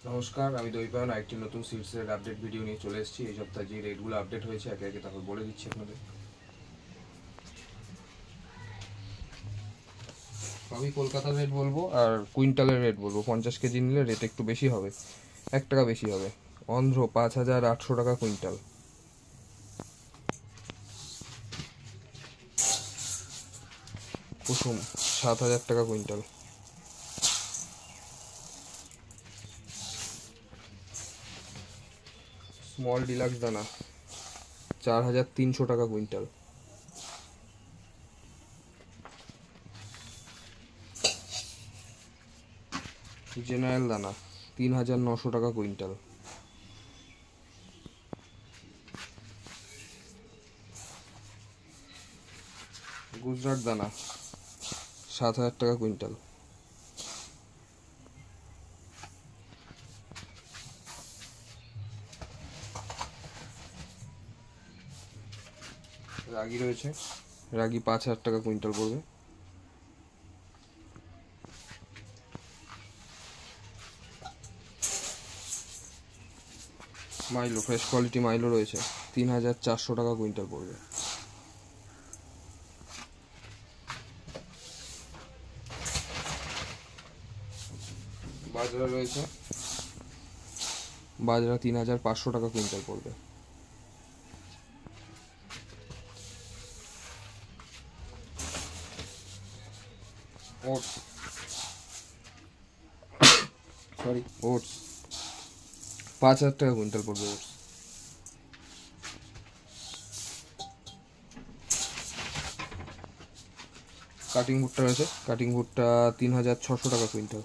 নমস্কার, আমি দৈপায়ন আরেকটি নতুন সিটসের আপডেট ভিডিও নিয়ে চলে এসেছি। এই সপ্তাহে যে রেটগুলো আপডেট হয়েছে একে একে তারপর বলে দিচ্ছি আপনাদের। সবই কলকাতার রেট বলবো আর কুইন্টালের রেট বলবো। 50 কেজি নিলে রেট একটু বেশি হবে, 1 টাকা বেশি হবে। অন্ধ্র 5,800 টাকা কুইন্টাল। কুসুম 7,000 টাকা কুইন্টাল। স্মল ডিলাক্স দানা 4,300 টাকা কুইন্টাল। জেনারেল দানা 3,900 টাকা কুইন্টাল। গুজরাট দানা 7,000 টাকা কুইন্টাল। রাগি রয়েছে, রাগি 5,000 টাকা কুইন্টাল পড়বে। মাইলো ফ্রেশ কোয়ালিটি মাইলো রয়েছে, 3,400 টাকা কুইন্টাল পড়বে। বাজরা রয়েছে, বাজরা 3,500 টাকা কুইন্টাল পড়বে। ওটস ওটস 5,000 টাকা কুইন্টাল পড়বে ওটস। কাটিং ভুট্টা রয়েছে, কাটিং ভুট্টা 3,600 টাকা কুইন্টাল।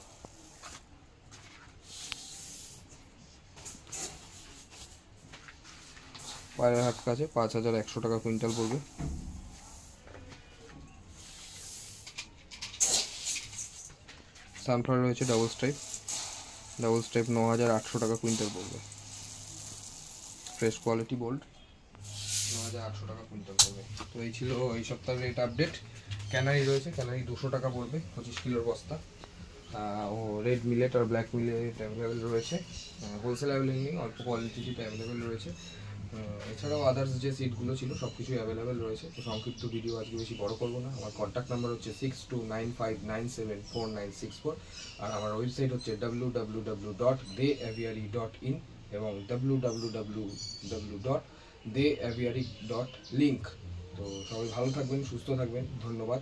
পায়ের হাট কাছে 5,100 টাকা কুইন্টাল পড়বে। সানফ্লাওয়ার রয়েছে ডাবল স্ট্রাইপ 9,800 টাকা কুইন্টাল পড়বে। ফ্রেশ কোয়ালিটি বোল্ড 9,800 টাকা কুইন্টাল পড়বে। তো এই ছিল এই সপ্তাহের রেট আপডেট। ক্যানারি রয়েছে, ক্যানারি 200 টাকা পড়বে 25 কিলোর বস্তা। ও রেড মিলেট আর ব্ল্যাক মিলেট অ্যাভেলেবেল রয়েছে, হোলসেল অ্যাভেলেবেল নেই, অল্প কোয়ালিটি সিট অ্যাভেলেবেল রয়েছে। এছাড়াও আদার্স যে সিটগুলো ছিল সব কিছুই অ্যাভেলেবেল রয়েছে। তো সংক্ষিপ্ত ভিডিও আজকে বেশি বড় করবো না। আমার কন্ট্যাক্ট নাম্বার হচ্ছে 6295974964 আর আমার ওয়েবসাইট হচ্ছে www.deaviary.in এবং www.deaviary.link। তো সবাই ভালো থাকবেন, সুস্থ থাকবেন, ধন্যবাদ।